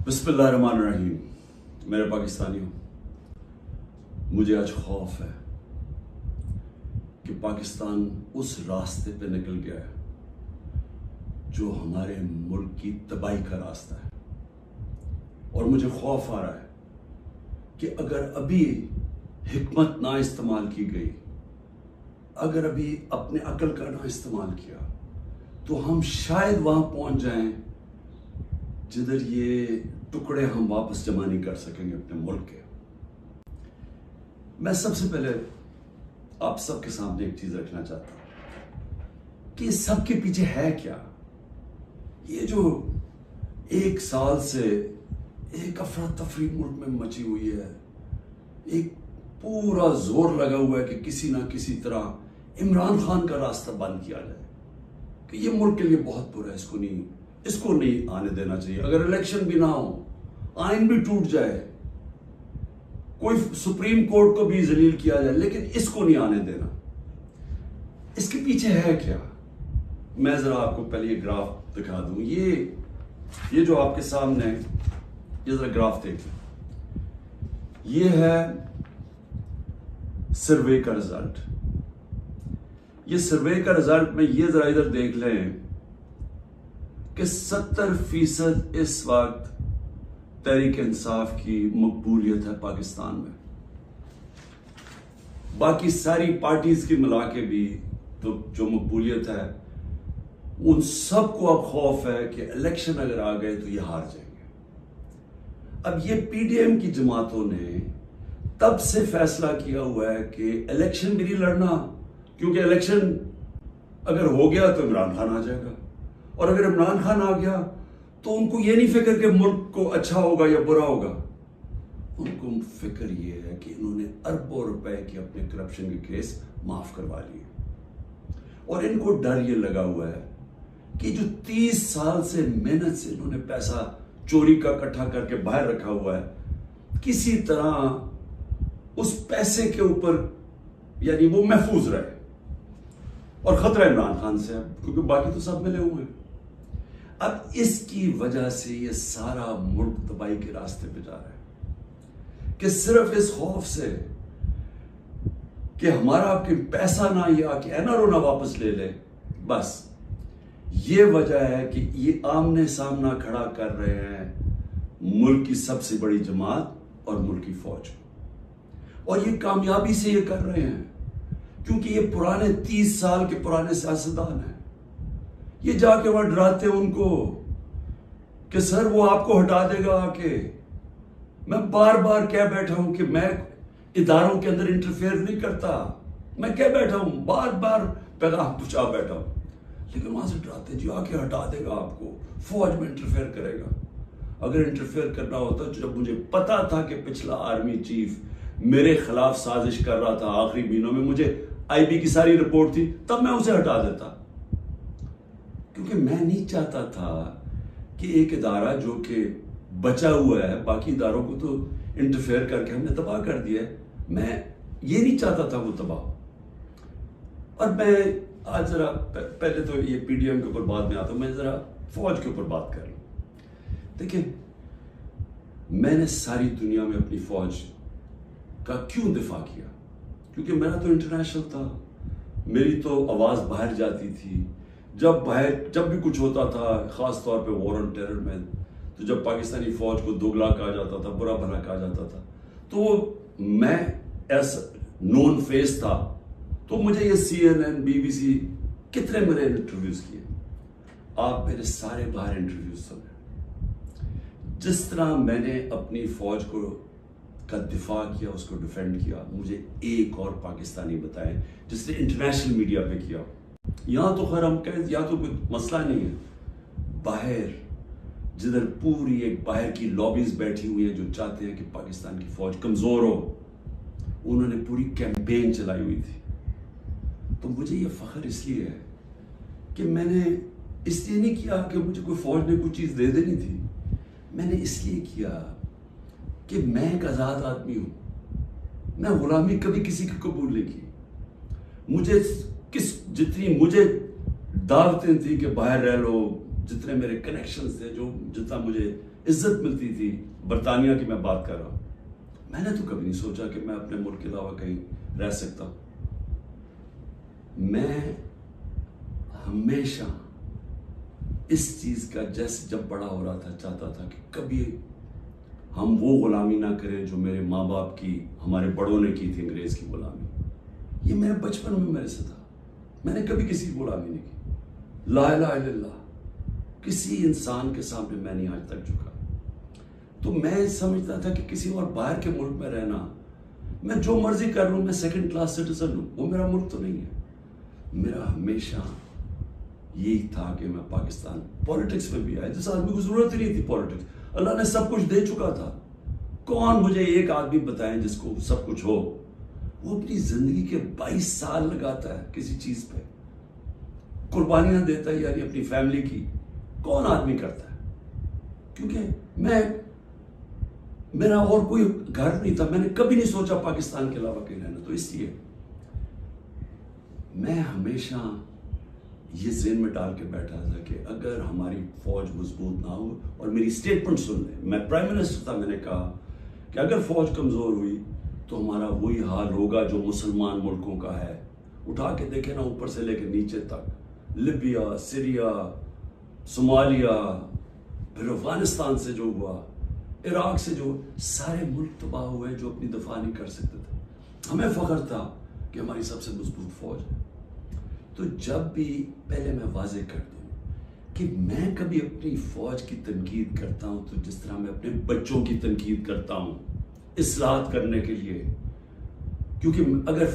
بسم اللہ الرحمن الرحیم. میرے پاکستانیوں، مجھے آج خوف ہے کہ پاکستان اس راستے پہ نکل گیا ہے جو ہمارے ملک کی تباہی کا راستہ ہے. اور مجھے خوف آ رہا ہے کہ اگر ابھی حکمت نہ استعمال کی گئی، اگر ابھی اپنے عقل کا نہ استعمال کیا، تو ہم شاید وہاں پہنچ جائیں جدھر یہ ٹکڑے ہم واپس جمع نہیں کر سکیں گے اپنے ملک کے. میں سب سے پہلے آپ سب کے سامنے ایک چیز رکھنا چاہتا ہوں کہ اس سب کے پیچھے ہے کیا. یہ جو ایک سال سے ایک افراتفری ملک میں مچی ہوئی ہے، ایک پورا زور لگا ہوا ہے کہ کسی نہ کسی طرح عمران خان کا راستہ بند کیا جائے کہ یہ ملک کے لیے بہت برا ہے، اس کو نہیں آنے دینا چاہیے. اگر الیکشن بھی نہ ہو، آئین بھی ٹوٹ جائے، کوئی سپریم کورٹ کو بھی ذلیل کیا جائے، لیکن اس کو نہیں آنے دینا. اس کے پیچھے ہے کیا؟ میں ذرا آپ کو پہلے یہ گراف دکھا دوں. یہ جو آپ کے سامنے ہے، یہ ذرا گراف دیکھیں. یہ ہے سروے کا رزلٹ. یہ سروے کا رزلٹ میں یہ ذرا ادھر دیکھ لیں کہ 70% اس وقت تحریک انصاف کی مقبولیت ہے پاکستان میں. باقی ساری پارٹیز کی ملا کے بھی تو جو مقبولیت ہے، ان سب کو اب خوف ہے کہ الیکشن اگر آ گئے تو یہ ہار جائیں گے. اب یہ پی ڈی ایم کی جماعتوں نے تب سے فیصلہ کیا ہوا ہے کہ الیکشن بھی نہیں لڑنا، کیونکہ الیکشن اگر ہو گیا تو عمران خان آ جائے گا، اور اگر عمران خان آ گیا تو ان کو یہ نہیں فکر کہ ملک کو اچھا ہوگا یا برا ہوگا. ان کو فکر یہ ہے کہ انہوں نے اربوں روپے کے اپنے کرپشن کے کیس معاف کروا لیے، اور ان کو ڈر یہ لگا ہوا ہے کہ جو 30 سال سے محنت سے انہوں نے پیسہ چوری کا اکٹھا کر کے باہر رکھا ہوا ہے، کسی طرح اس پیسے کے اوپر یعنی وہ محفوظ رہے. اور خطرہ عمران خان سے ہے کیونکہ باقی تو سب ملے ہوئے ہیں. اب اس کی وجہ سے یہ سارا ملک تباہی کے راستے پہ جا رہا ہے کہ صرف اس خوف سے کہ ہمارا آپ کے پیسہ نہ یا کہ این آر او نہ واپس لے لے، بس یہ وجہ ہے کہ یہ آمنے سامنا کھڑا کر رہے ہیں ملک کی سب سے بڑی جماعت اور ملک کی فوج. اور یہ کامیابی سے یہ کر رہے ہیں کیونکہ یہ پرانے 30 سال کے پرانے سیاستدان ہیں. یہ جا کے وہاں ڈراتے ہیں ان کو کہ سر وہ آپ کو ہٹا دے گا آ کے. میں بار بار کہہ بیٹھا ہوں کہ میں اداروں کے اندر انٹرفیئر نہیں کرتا، میں کہہ بیٹھا ہوں، بار بار پیغام پہنچا بیٹھا ہوں، لیکن وہاں سے ڈراتے ہیں جی آ کے ہٹا دے گا آپ کو، فوج میں انٹرفیئر کرے گا. اگر انٹرفیئر کرنا ہوتا، جب مجھے پتا تھا کہ پچھلا آرمی چیف میرے خلاف سازش کر رہا تھا، آخری مہینوں میں مجھے آئی بی کی ساری رپورٹ تھی، تب میں اسے ہٹا دیتا. کیونکہ میں نہیں چاہتا تھا کہ ایک ادارہ جو کہ بچا ہوا ہے، باقی اداروں کو تو انٹرفیئر کر کے ہم نے تباہ کر دیا ہے، میں یہ نہیں چاہتا تھا وہ تباہ. اور میں آج ذرا پہلے تو یہ پی ڈی ایم کے اوپر بعد میں آتا ہوں، میں ذرا فوج کے اوپر بات کر لوں. دیکھیں، میں نے ساری دنیا میں اپنی فوج کا کیوں دفاع کیا؟ کیونکہ میرا تو انٹرنیشنل تھا، میری تو آواز باہر جاتی تھی. جب بھی کچھ ہوتا تھا، خاص طور پہ وار آن ٹیرر میں، تو جب پاکستانی فوج کو دوگلا کہا جاتا تھا، برا بھلا کہا جاتا تھا، تو میں ایس نون فیس تھا. تو مجھے یہ C N N, B B C کتنے میرے انٹرویوز کیے. آپ میرے سارے باہر انٹرویوز سنے. جس طرح میں نے اپنی فوج کا دفاع کیا، اس کو ڈیفینڈ کیا، مجھے ایک اور پاکستانی بتائیں جس نے انٹرنیشنل میڈیا پہ کیا. یہاں تو خیر ہم کہیں یہاں تو کوئی مسئلہ نہیں ہے، باہر جدھر پوری ایک باہر کی لابیز بیٹھی ہوئی ہیں جو چاہتے ہیں کہ پاکستان کی فوج کمزور ہو، انہوں نے پوری کیمپین چلائی ہوئی تھی. تو مجھے یہ فخر اس لیے ہے کہ میں نے اس لیے نہیں کیا کہ مجھے کوئی فوج نے کوئی چیز دے دینی تھی، میں نے اس لیے کیا کہ میں ایک آزاد آدمی ہوں. میں غلامی کبھی کسی کی قبول نہیں کی. مجھے جتنی مجھے دعوتیں تھیں کہ باہر رہ لو، جتنے میرے کنیکشنز تھے, جو جتنا مجھے عزت ملتی تھی, برطانیہ کی میں بات کر رہا ہوں, میں نے تو کبھی نہیں سوچا کہ میں اپنے ملک کے علاوہ کہیں رہ سکتا ہوں. میں ہمیشہ اس چیز کا جیسے جب بڑا ہو رہا تھا چاہتا تھا کہ کبھی ہم وہ غلامی نہ کریں جو میرے ماں باپ کی, ہمارے بڑوں نے کی تھی, انگریز کی غلامی. یہ میرے بچپن میں میرے سے تھا, میں نے کبھی کسی کی غلامی نہیں کی. لا الہ الا اللہ, کسی انسان کے سامنے میں نہیں آج تک جھکا. تو میں سمجھتا تھا کہ کسی اور باہر کے ملک میں رہنا, میں جو مرضی کر لوں, میں سیکنڈ کلاس سٹیزن ہوں, وہ میرا ملک تو نہیں ہے. میرا ہمیشہ یہی تھا کہ میں پاکستان, پولیٹکس میں بھی آیا جس آدمی کو ضرورت ہی نہیں تھی پولیٹکس, اللہ نے سب کچھ دے چکا تھا. کون مجھے ایک آدمی بتائیں جس کو سب کچھ ہو, وہ اپنی زندگی کے 22 سال لگاتا ہے کسی چیز پہ, قربانیاں دیتا ہے, یعنی اپنی فیملی کی. کون آدمی کرتا ہے؟ کیونکہ میرا اور کوئی گھر نہیں تھا, میں نے کبھی نہیں سوچا پاکستان کے علاوہ کہیں رہنا. تو اس لیے میں ہمیشہ یہ ذہن میں ڈال کے بیٹھا تھا کہ اگر ہماری فوج مضبوط نہ ہو, اور میری سٹیٹمنٹ سن لیں, میں پرائم منسٹر تھا, میں نے کہا کہ اگر فوج کمزور ہوئی تو ہمارا وہی حال ہوگا جو مسلمان ملکوں کا ہے. اٹھا کے دیکھیں نا, اوپر سے لے کے نیچے تک, لیبیا, سیریا, صومالیہ, پھر افغانستان سے جو ہوا, عراق سے جو, سارے ملک تباہ ہوئے جو اپنی دفاع نہیں کر سکتے تھے. ہمیں فخر تھا کہ ہماری سب سے مضبوط فوج ہے. تو جب بھی, پہلے میں واضح کر دوں کہ میں کبھی اپنی فوج کی تنقید کرتا ہوں تو جس طرح میں اپنے بچوں کی تنقید کرتا ہوں اصلاحات کرنے کے لیے. کیونکہ اگر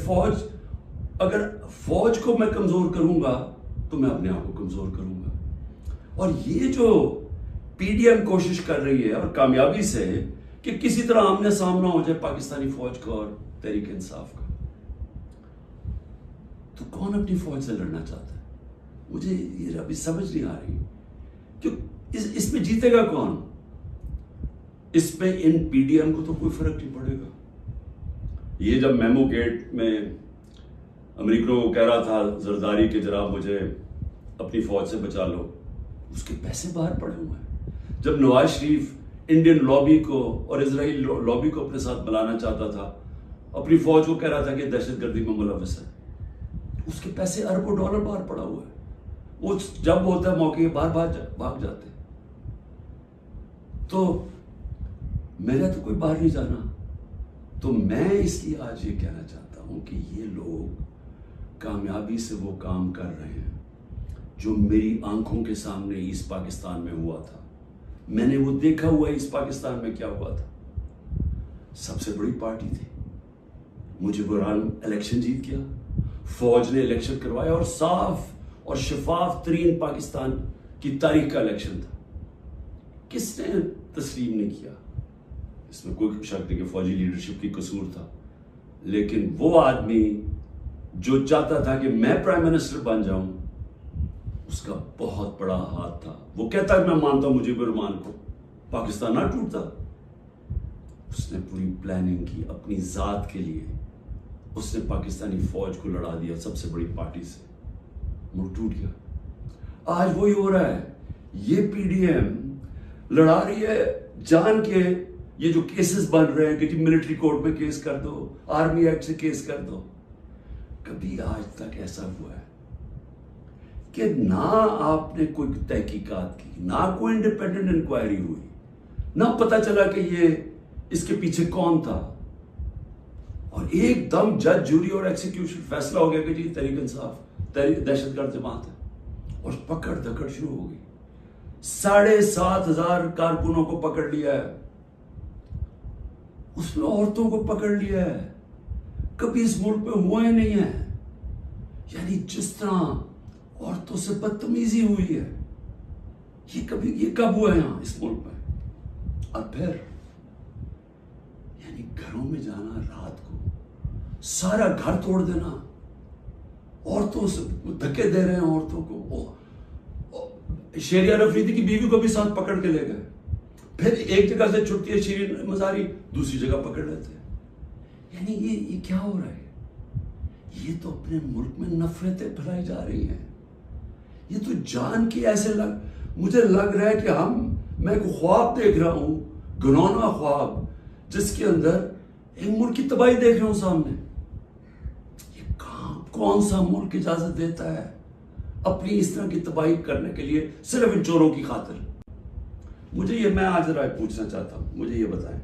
فوج کو میں کمزور کروں گا تو میں اپنے آپ کو کمزور کروں گا. اور یہ جو پی ڈی ایم کوشش کر رہی ہے, اور کامیابی سے, کہ کسی طرح آمنے سامنا ہو جائے پاکستانی فوج کا اور تحریک انصاف کا, تو کون اپنی فوج سے لڑنا چاہتا ہے؟ مجھے یہ ابھی سمجھ نہیں آ رہی کہ اس میں جیتے گا کون؟ اس پہ ان پی ڈی ایم کو تو کوئی فرق نہیں پڑے گا. یہ جب میمو گیٹ میں امریکہ کو کہہ رہا تھا زرداری کہ جناب مجھے اپنی فوج سے بچا لو, اس کے پیسے باہر پڑے ہوئے ہیں. جب نواز شریف انڈین لابی کو اور اسرائیل لابی کو اپنے ساتھ بلانا چاہتا تھا, اپنی فوج کو کہہ رہا تھا کہ دہشت گردی میں ملوث ہے, اس کے پیسے اربوں ڈالر باہر پڑا ہوا ہے. وہ جب ہوتا ہے موقع باہر بھاگ جاتے. تو میرا تو کوئی باہر نہیں جانا. تو میں اس لیے آج یہ کہنا چاہتا ہوں کہ یہ لوگ کامیابی سے وہ کام کر رہے ہیں جو میری آنکھوں کے سامنے ایسٹ پاکستان میں ہوا تھا. میں نے وہ دیکھا ہوا ہے ایسٹ پاکستان میں کیا ہوا تھا. سب سے بڑی پارٹی تھی, مجھے قرآن الیکشن جیت گیا, فوج نے الیکشن کروایا, اور صاف اور شفاف ترین پاکستان کی تاریخ کا الیکشن تھا. کس نے تسلیم نہیں کیا؟ اس میں کوئی شک نہیں کہ فوجی لیڈرشپ کی قصور تھا, لیکن وہ آدمی جو چاہتا تھا کہ میں پرائم منسٹر بن جاؤں, اس کا بہت بڑا ہاتھ تھا. وہ کہتا ہے میں مانتا ہوں مجھب الرحمان کو, پاکستان نہ ٹوٹتا. اس نے پوری پلاننگ کی اپنی ذات کے لیے, اس نے پاکستانی فوج کو لڑا دیا سب سے بڑی پارٹی سے, ملک ٹوٹ گیا. آج وہی ہو رہا ہے. یہ پی ڈی ایم لڑا رہی ہے جان کے, یہ جو کیسز بن رہے ہیں کہ ملٹری کورٹ میں کیس کر دو, آرمی ایکٹ سے کیس کر دو. کبھی آج تک ایسا ہوا ہے کہ نہ آپ نے کوئی تحقیقات کی, نہ کوئی انڈیپینڈنٹ انکوائری ہوئی, نہ پتا چلا کہ یہ اس کے پیچھے کون تھا, اور ایک دم جج, جوری اور ایکسیکیوشن فیصلہ ہو گیا کہ جی تحریک انصاف دہشت گرد جماعت ہے, اور پکڑ دھکڑ شروع ہو گئی. 7,500 کارکنوں کو پکڑ لیا ہے, اس میں عورتوں کو پکڑ لیا ہے. کبھی اس ملک میں ہوا ہی نہیں ہے. یعنی جس طرح عورتوں سے بدتمیزی ہوئی ہے, یہ کب ہوا ہے یہاں اس ملک میں؟ اور پھر یعنی گھروں میں جانا رات کو, سارا گھر توڑ دینا, عورتوں سے دھکے دے رہے ہیں عورتوں کو. شیریان افریدی کی بیوی کو بھی ساتھ پکڑ کے لے گئے, پھر ایک جگہ سے چھٹتی ہے شیرین مزاری, دوسری جگہ پکڑ لیتے ہیں. یعنی یہ کیا ہو رہا ہے؟ یہ تو اپنے ملک میں نفرتیں پھیلائی جا رہی ہیں. یہ تو جان کی ایسے مجھے لگ رہا ہے کہ میں کو خواب دیکھ رہا ہوں، گنونا خواب، جس کے اندر ایک ملک کی تباہی دیکھ رہا ہوں سامنے۔ یہ کون سا ملک اجازت دیتا ہے اپنی اس طرح کی تباہی کرنے کے لیے صرف ان چوروں کی خاطر؟ میں آج رائے پوچھنا چاہتا ہوں، مجھے یہ بتائیں،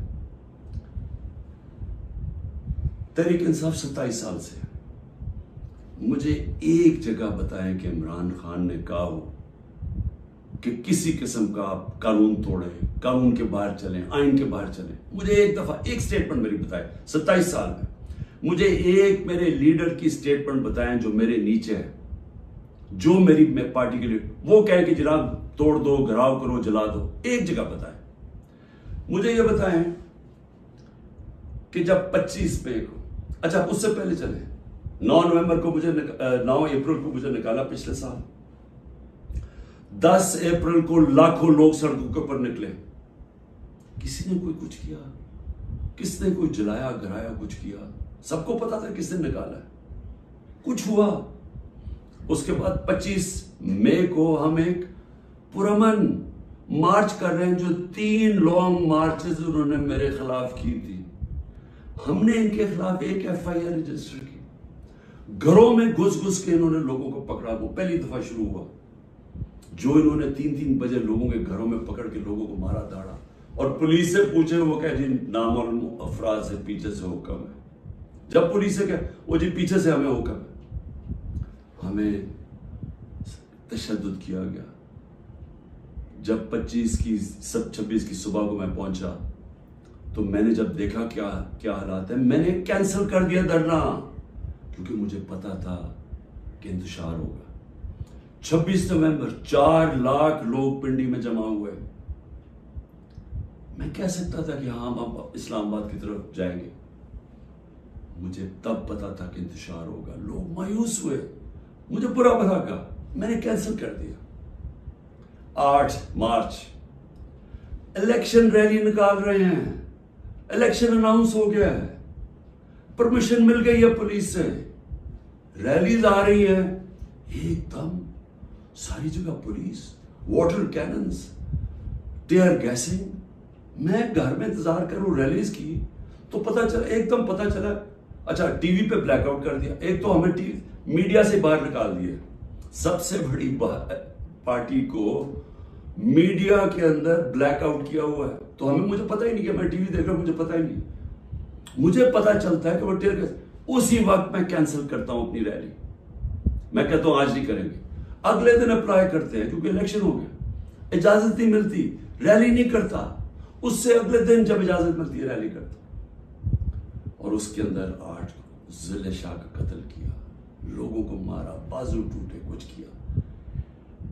تحریک انصاف 27 سال سے، مجھے ایک جگہ بتائیں کہ عمران خان نے کہا ہو کہ کسی قسم کا آپ قانون توڑیں، قانون کے باہر چلیں، آئین کے باہر چلیں۔ مجھے ایک دفعہ ایک سٹیٹمنٹ میری بتائیں 27 سال میں، مجھے ایک میرے لیڈر کی سٹیٹمنٹ بتائیں جو میرے نیچے ہے، جو میری پارٹی کے لیے وہ کہے کہ جناب توڑ دو، گھراؤ کرو، جلا دو۔ ایک جگہ بتائیں۔ مجھے یہ بتائیں کہ جب 25 مئی کو، اچھا اس سے پہلے چلیں، 9 اپریل کو مجھے نکالا پچھلے سال، 10 اپریل کو لاکھوں لوگ سڑکوں کے اوپر نکلے، کسی نے کوئی کچھ کیا؟ کس نے کوئی جلایا گرایا کچھ کیا؟ سب کو پتا تھا کس نے نکالا ہے، کچھ ہوا؟ اس کے بعد 25 مئی کو ہم ایک پرامن مارچ کر رہے ہیں، جو 3 لانگ مارچز انہوں نے میرے خلاف کی تھی، ہم نے ان کے خلاف ایک FIR رجسٹر کی، گھروں میں گھس کے انہوں نے لوگوں کو پکڑا، وہ پہلی دفعہ شروع ہوا، جو انہوں نے 3 بجے لوگوں کے گھروں میں پکڑ کے لوگوں کو مارا داڑا، اور پولیس سے پوچھے وہ کہ جی نامعلوم افراد سے پیچھے سے حکم ہے۔ جب پولیس سے کہ وہ جی پیچھے سے ہمیں حکم ہے، ہمیں تشدد کیا گیا۔ جب 26 کی صبح کو میں پہنچا تو میں نے جب دیکھا کیا حالات ہیں، میں نے کینسل کر دیا دھرنا، کیونکہ مجھے پتا تھا کہ انتشار ہوگا۔ 26 نومبر 4 لاکھ لوگ پنڈی میں جمع ہوئے، میں کہہ سکتا تھا کہ ہاں ہم اب اسلام آباد کی طرف جائیں گے، مجھے تب پتا تھا کہ انتشار ہوگا، لوگ مایوس ہوئے، مجھے برا بھلا کہا، میں نے کینسل کر دیا۔ 8 مارچ الیکشن ریلی نکال رہے ہیں، الیکشن اناؤنس ہو گیا ہے، پرمیشن مل گئی ہے پولیس سے، ریلیز آ رہی ہیں، ایک دم ساری جگہ police, water cannons, tear gassing. میں گھر میں انتظار کروں ریلیز کی تو ایک دم پتا چلا، اچھا ٹی وی پہ بلیک آؤٹ کر دیا، ایک تو ہمیں میڈیا سے باہر نکال دیا، سب سے بڑی پارٹی کو میڈیا کے اندر بلیک آؤٹ کیا ہوا ہے، تو مجھے پتا ہی نہیں کہ میں ٹی وی دیکھ رہا ہوں، مجھے پتا ہی نہیں، مجھے پتا چلتا ہے کہ وہ ٹیئر گیس، اسی وقت میں کینسل کرتا ہوں اپنی ریلی، میں کہتا ہوں آج نہیں کریں گے، اگلے دن اپلائی کرتے ہیں کیونکہ الیکشن ہو گیا، اجازت نہیں ملتی، ریلی نہیں کرتا، اس سے اگلے دن جب اجازت ملتی ہے ریلی کرتا، اور اس کے اندر 8 کو ضلع شاہ کا قتل کیا، لوگوں کو مارا، بازو ٹوٹے، کچھ کیا،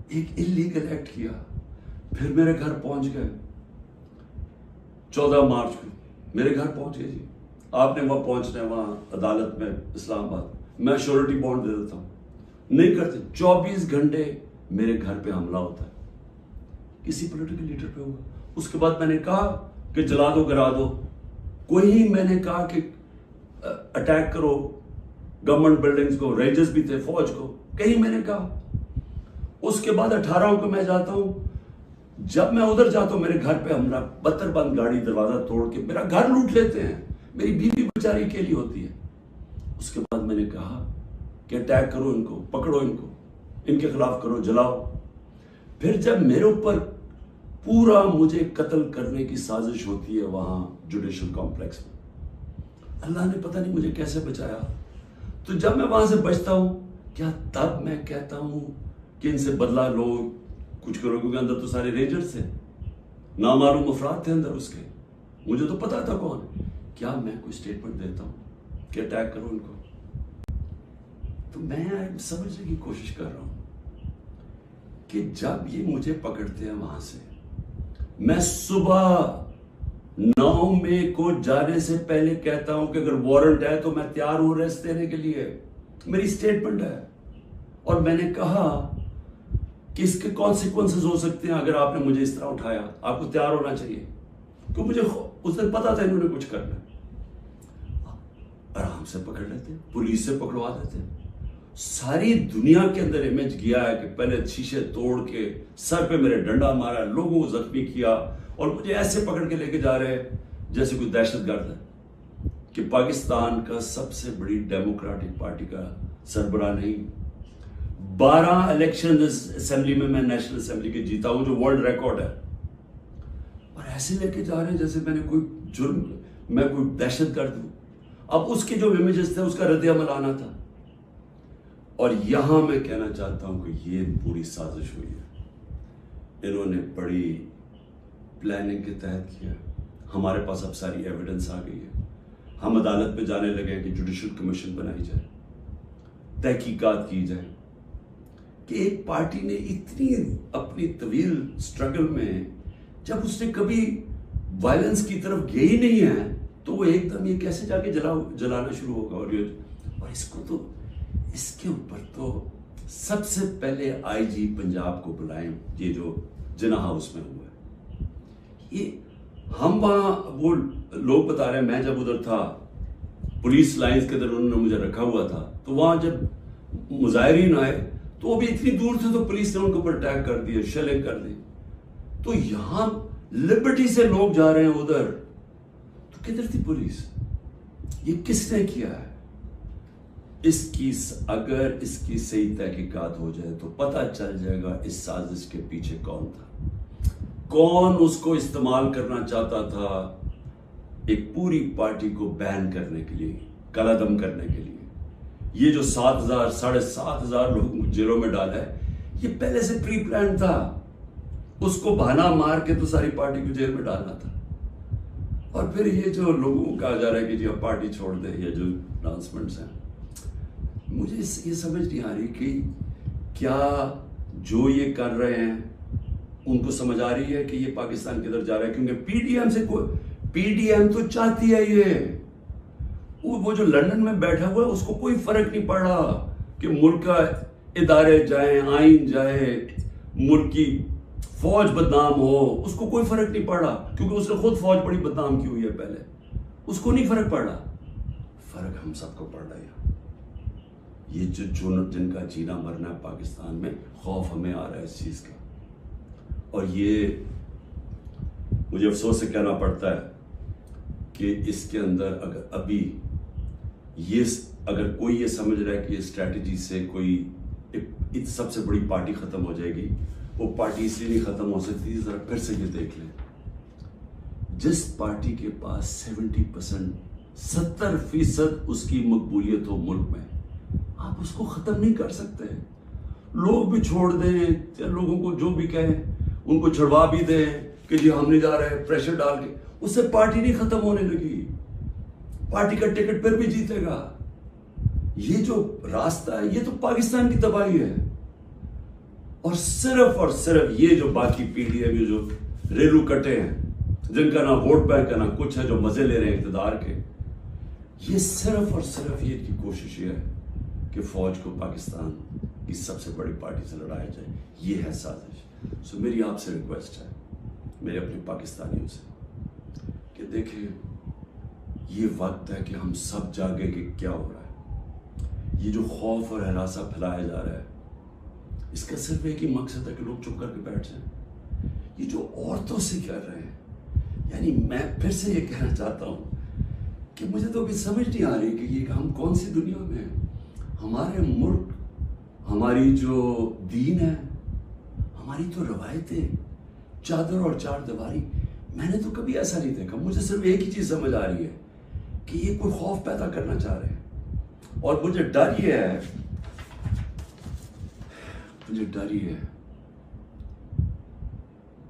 ایک اللیگل ایکٹ کیا۔ پھر میرے گھر پہنچ گئے 14 مارچ کو میرے گھر پہنچ گئے، جی آپ نے وہاں پہنچنا ہے، وہاں عدالت میں اسلام آباد، میں شیورٹی بانڈ دے دیتا ہوں، نہیں کرتے، 24 گھنٹے میرے گھر پہ حملہ ہوتا ہے، کسی پولیٹیکل لیڈر پہ ہوا۔ اس کے بعد میں نے کہا کہ جلا دو، گرا دو، کوئی میں نے کہا کہ اٹیک کرو گورنمنٹ بلڈنگز کو، رینجرز بھی تھے، فوج کو، کہیں میں نے کہا۔ اس کے بعد 18 کو میں جاتا ہوں، جب میں ادھر جاتا ہوں میرے گھر پہ حملہ، بتر بند گاڑی دروازہ توڑ کے میرا گھر لوٹ لیتے ہیں، میری بیوی بیچاری اکیلی ہوتی ہے۔ اس کے بعد میں نے کہا کہ اٹیک کرو ان کو، پکڑو ان کو، ان کے خلاف کرو، جلاؤ۔ پھر جب میرے اوپر پورا مجھے قتل کرنے کی سازش ہوتی ہے وہاں جوڈیشل کمپلیکس میں، اللہ نے پتہ نہیں مجھے کیسے بچایا۔ تو جب میں وہاں سے بچتا ہوں، کیا تب میں کہتا ہوں کہ ان سے بدلہ لو، کچھ کرو، کیونکہ اندر تو سارے رینجرز تھے، نامعلوم افراد تھے اندر اس کے، مجھے تو پتا تھا کون ہے، کیا میں کوئی سٹیٹمنٹ دیتا ہوں کہ اٹیک کرو ان کو؟ تو میں سمجھنے کی کوشش کر رہا ہوں کہ جب یہ مجھے پکڑتے ہیں وہاں سے، میں صبح 9 مئی کو جانے سے پہلے کہتا ہوں کہ اگر وارنٹ ہے تو میں تیار ہوں ریسٹ دینے کے لیے، میری سٹیٹمنٹ ہے، اور میں نے کہا کہ اس کے کانسیکوینسز ہو سکتے ہیں اگر آپ نے مجھے اس طرح اٹھایا، آپ کو تیار ہونا چاہیے، کیونکہ مجھے اس دن پتا تھا انہوں نے کچھ کرنا ہے۔ آرام سے پکڑ لیتے، پولیس سے پکڑوا دیتے، ساری دنیا کے اندر امیج گیا ہے کہ پہلے شیشے توڑ کے سر پہ میرے ڈنڈا مارا، لوگوں کو زخمی کیا، اور مجھے ایسے پکڑ کے لے کے جا رہے ہیں جیسے کوئی دہشت گرد ہے، کہ پاکستان کا سب سے بڑی ڈیموکریٹک پارٹی کا سربراہ نہیں۔ 12 الیکشن اسمبلی میں نیشنل اسمبلی کے جیتا ہوں، جو ورلڈ ریکارڈ ہے، اور ایسے لے کے جا رہے ہیں جیسے میں نے کوئی جرم، میں کوئی دہشت گرد ہوں۔ اب اس کے جو امیجز تھے اس کا رد عمل آنا تھا، اور یہاں میں کہنا چاہتا ہوں کہ یہ پوری سازش ہوئی ہے، انہوں نے بڑی پلاننگ کے تحت کیا۔ ہمارے پاس اب ساری ایویڈنس آ گئی ہے، ہم عدالت پہ جانے لگے کہ جوڈیشل کمیشن بنائی جائے، تحقیقات کی جائے کہ ایک پارٹی نے اتنی اپنی طویل سٹرگل میں جب اس نے کبھی وائلنس کی طرف گئی ہی نہیں ہے تو وہ ایک دم یہ کیسے جا کے جلانا شروع ہوگا؟ اور اس کو تو اس کے اوپر تو سب سے پہلے آئی جی پنجاب کو بلائیں، یہ جو جناح ہاؤس میں ہوا ہے۔ یہ ہم وہاں، وہ لوگ بتا رہے ہیں، میں جب ادھر تھا پولیس لائنز کے اندر انہوں نے مجھے رکھا ہوا تھا، تو وہاں جب مظاہرین آئے تو وہ بھی اتنی دور تھے تو پولیس نے ان کے اوپر اٹیک کر دیا، شیلنگ کر دی۔ تو یہاں لبرٹی سے لوگ جا رہے ہیں ادھر، تو کدھر تھی پولیس؟ یہ کس نے کیا ہے؟ اگر اس کی صحیح تحقیقات ہو جائے تو پتہ چل جائے گا اس سازش کے پیچھے کون تھا، کون اس کو استعمال کرنا چاہتا تھا ایک پوری پارٹی کو بین کرنے کے لیے، قلعدم کرنے کے لیے۔ یہ جو 7,000 7,500 لوگ جیلوں میں ڈالا ہے، یہ پہلے سے پری پلان تھا، اس کو بہانا مار کے تو ساری پارٹی کو جیل میں ڈالنا تھا۔ اور پھر یہ جو لوگوں کو کہا جا رہا ہے کہ جی اب پارٹی چھوڑ دیں، یا جو اناؤنسمنٹس ہیں، مجھے یہ سمجھ نہیں آ رہی کہ کیا جو یہ کر رہے ہیں ان کو سمجھ آ رہی ہے کہ یہ پاکستان کی طرف جا رہا ہے؟ کیونکہ پی ڈی ایم تو چاہتی ہے یہ، وہ جو لندن میں بیٹھا ہوا ہے اس کو کوئی فرق نہیں پڑ رہا کہ ملک کا ادارے جائیں، آئین جائے، ملک کی فوج بدنام ہو، اس کو کوئی فرق نہیں پڑ رہا، کیونکہ اس نے خود فوج بڑی بدنام کی ہوئی ہے پہلے، اس کو نہیں فرق پڑ رہا۔ فرق ہم سب کو پڑ رہا ہے۔ یہ جن کا جینا مرنا ہے پاکستان میں، خوف ہمیں آ رہا ہے اس چیز کا، اور یہ مجھے افسوس سے کہنا پڑتا ہے کہ اس کے اندر اگر کوئی یہ سمجھ رہا ہے کہ یہ اسٹریٹجی سے کوئی سب سے بڑی پارٹی ختم ہو جائے گی، وہ پارٹی اس لیے نہیں ختم ہو سکتی۔ ذرا پھر سے یہ دیکھ لیں، جس پارٹی کے پاس 70% اس کی مقبولیت ہو ملک میں، آپ اس کو ختم نہیں کر سکتے۔ لوگ بھی چھوڑ دیں، لوگوں کو جو بھی کہیں ان کو چھڑوا بھی دیں کہ جی ہم نہیں جا رہے، پریشر ڈال کے، اس سے پارٹی نہیں ختم ہونے لگی، پارٹی کا ٹکٹ پھر بھی جیتے گا۔ یہ جو راستہ ہے یہ تو پاکستان کی تباہی ہے، اور صرف یہ جو باقی پی ڈی ایم جو ریلو کٹے ہیں، جن کا نہ ووٹ بینک ہے نہ کچھ ہے، جو مزے لے رہے ہیں اقتدار کے، یہ صرف یہ کی کوشش ہے کہ فوج کو پاکستان کی سب سے بڑی پارٹی سے لڑایا جائے۔ یہ ہے سازش۔ سو میری آپ سے ریکویسٹ ہے، میرے اپنے پاکستانیوں سے، کہ دیکھیں یہ وقت ہے کہ ہم سب جاگیں کہ کیا ہو رہا ہے۔ یہ جو خوف اور ہراسہ پھیلایا جا رہا ہے، اس کا صرف ایک ہی مقصد ہے کہ لوگ چپ کر کے بیٹھ جائیں۔ یہ جو عورتوں سے کر رہے ہیں، یعنی میں پھر سے یہ کہنا چاہتا ہوں کہ مجھے تو ابھی سمجھ نہیں آ رہی کہ یہ ہم کون سی دنیا میں ہیں۔ ہمارے ملک، ہماری جو دین ہے، ہماری تو روایتیں، چادر اور چار دیواری، میں نے تو کبھی ایسا نہیں دیکھا۔ مجھے صرف ایک ہی چیز سمجھ آ رہی ہے کہ یہ کوئی خوف پیدا کرنا چاہ رہے ہیں، اور مجھے ڈر یہ ہے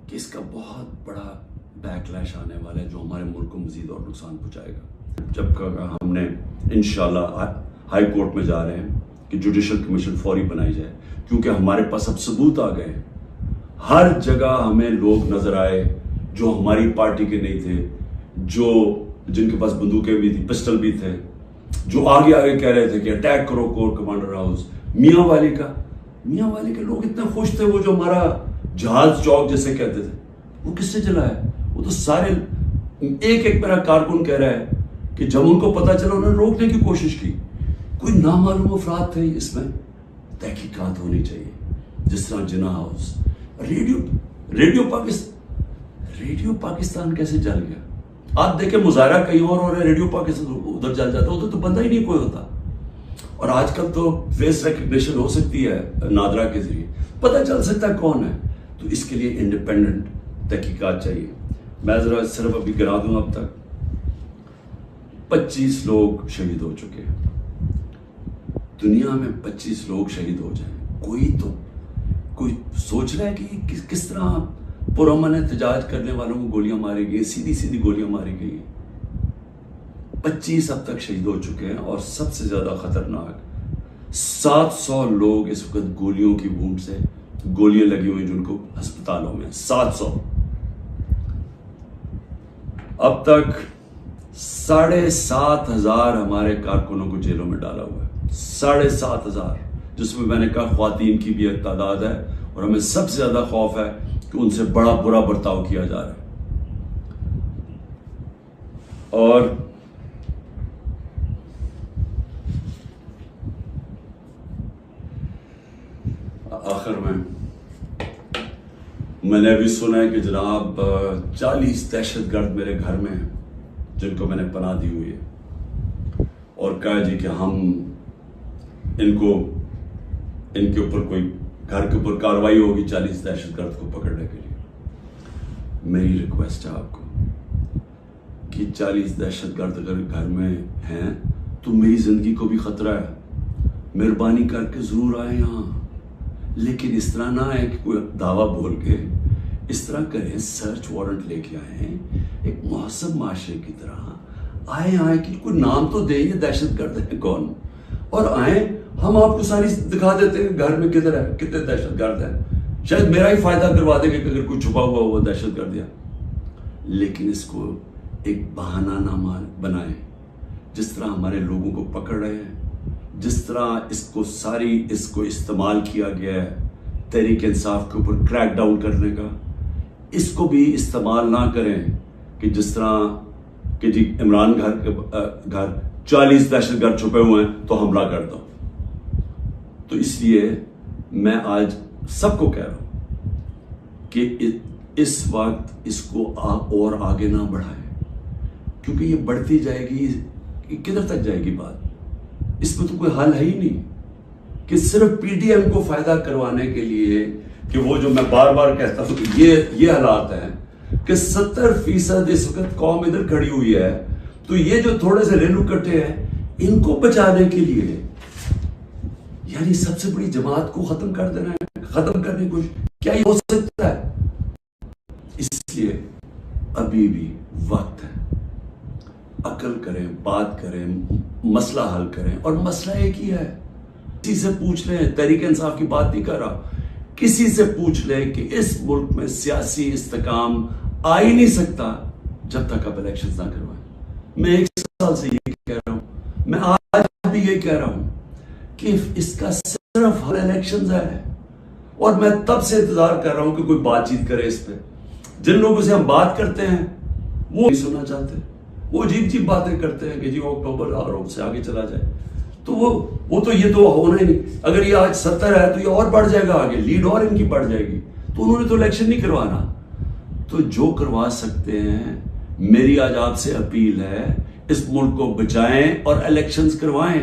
کہ اس کا بہت بڑا بیک لیش آنے والا ہے، جو ہمارے ملک کو مزید اور نقصان پہنچائے گا۔ جب ہم نے انشاءاللہ ہائی کورٹ میں جا رہے ہیں کہ جوڈیشل کمیشن فوری بنائی جائے، کیونکہ ہمارے پاس اب ثبوت آ گئے ہیں۔ ہر جگہ ہمیں لوگ نظر آئے جو ہماری پارٹی کے نہیں تھے، جن کے پاس بندوقیں بھی تھی، پسٹل بھی تھے، جو آگے کہہ رہے تھے کہ اٹیک کرو کور کمانڈر ہاؤس۔ میاں والی کے لوگ اتنے خوش تھے، وہ جو ہمارا جہاز چوک جیسے کہتے تھے، وہ کس سے چلا ہے؟ وہ تو سارے ایک میرا کارکن کہہ رہا ہے کہ جب ان کو پتا چلا انہوں نے روکنے کی کوشش کی، کوئی نامعلوم افراد تھے اس میں؟ تحقیقات ہونی چاہیے. جس طرح جناح ہاؤس، ریڈیو پاکستان کیسے جل گیا؟ آپ دیکھیں مظاہرہ کہیں اور ہو رہا ہے، ریڈیو پاکستان ادھر جل جاتا ہے، ادھر تو بندہ ہی نہیں کوئی ہوتا. اور آج کل تو فیس ریکگنیشن ہو سکتی ہے نادرا کے ذریعے، پتہ چل سکتا ہے کون ہے. تو اس کے لیے انڈیپینڈنٹ تحقیقات چاہیے. میں ذرا صرف ابھی گنا دوں، اب تک 25 لوگ شہید ہو چکے ہیں. دنیا میں 25 لوگ شہید ہو جائیں، کوئی سوچ رہا ہے کہ کس طرح پرامن احتجاج کرنے والوں کو گولیاں ماری گئی، سیدھی گولیاں ماری گئی. 25 اب تک شہید ہو چکے ہیں. اور سب سے زیادہ خطرناک 700 لوگ اس وقت گولیوں کی وونڈ سے، گولیاں لگی ہوئی جن کو ہسپتالوں میں. 700. اب تک 7,500 ہمارے کارکنوں کو جیلوں میں ڈالا ہوا ہے. 7,500، جس میں نے کہا خواتین کی بھی ایک تعداد ہے. اور ہمیں سب سے زیادہ خوف ہے کہ ان سے بڑا برا برتاؤ کیا جا رہا ہے. اور آخر میں نے ابھی سنا ہے کہ جناب 40 دہشت گرد میرے گھر میں ہیں جن کو میں نے پناہ دی ہوئی ہے. اور کہا جی کہ ہم ان کے اوپر کوئی گھر کے اوپر کاروائی ہوگی 40 دہشت گرد کو پکڑنے کے لیے. میری ریکویسٹ ہے آپ کو کہ 40 دہشت گرد اگر گھر میں ہیں تو میری زندگی کو بھی خطرہ ہے. مہربانی کر کے ضرور آئیں یہاں، لیکن اس طرح نہ آئے کہ کوئی دعویٰ بول کے. اس طرح کریں، سرچ وارنٹ لے کے آئیں ایک مہذب معاشرے کی طرح. آئیں کہ کوئی نام تو دیں یہ دہشت گرد ہے کون، اور آئیں ہم آپ کو ساری دکھا دیتے ہیں گھر میں کدھر ہے، کتنے دہشت گرد ہیں. شاید میرا ہی فائدہ کروا دے گا کہ اگر کوئی چھپا ہوا وہ دہشت گرد ہے. لیکن اس کو ایک بہانہ نہ بنائیں. جس طرح ہمارے لوگوں کو پکڑ رہے ہیں، جس طرح اس کو استعمال کیا گیا ہے تحریک انصاف کے اوپر کریک ڈاؤن کرنے کا، اس کو بھی استعمال نہ کریں کہ جس طرح کہ جی عمران گھر 40 دہشت گرد چھپے ہوئے ہیں تو حملہ کر دو. تو اس لیے میں آج سب کو کہہ رہا ہوں کہ اس وقت اس کو اور آگے نہ بڑھائیں، کیونکہ یہ بڑھتی جائے گی، کدھر تک جائے گی بات. اس میں تو کوئی حل ہے ہی نہیں کہ صرف پی ڈی ایم کو فائدہ کروانے کے لیے کہ وہ جو میں بار بار کہتا ہوں کہ یہ حالات ہیں کہ 70% اس وقت قوم ادھر کھڑی ہوئی ہے، تو یہ جو تھوڑے سے ریلو کٹے ہیں ان کو بچانے کے لیے یعنی سب سے بڑی جماعت کو ختم کر دینا ہے، ختم کرنے کو کیا یہ ہو سکتا ہے؟ اس لیے ابھی بھی وقت ہے، عقل کریں، بات کریں، مسئلہ حل کریں. اور مسئلہ ایک ہی ہے. کسی سے پوچھ لیں، تحریک انصاف کی بات نہیں کر رہا، کسی سے پوچھ لیں کہ اس ملک میں سیاسی استحکام آ ہی نہیں سکتا جب تک آپ الیکشنز نہ کروائیں. میں 1 سال سے یہ کہہ رہا ہوں، میں آج بھی یہ کہہ رہا ہوں کہ اس کا صرف حل الیکشنز ہے. اور میں تب سے انتظار کر رہا ہوں کہ کوئی بات چیت کرے اس پہ. جن لوگوں سے ہم بات کرتے ہیں وہ نہیں سننا چاہتے، وہ عجیب باتیں کرتے ہیں کہ جی اکتوبر اور سے آگے چلا جائے. تو وہ تو یہ تو ہونا ہی نہیں. اگر یہ آج 70 ہے تو یہ اور بڑھ جائے گا آگے، لیڈ اور ان کی بڑھ جائے گی. تو انہوں نے تو الیکشن نہیں کروانا. تو جو کروا سکتے ہیں، میری آج آپ سے اپیل ہے اس ملک کو بچائیں اور الیکشنز کروائیں.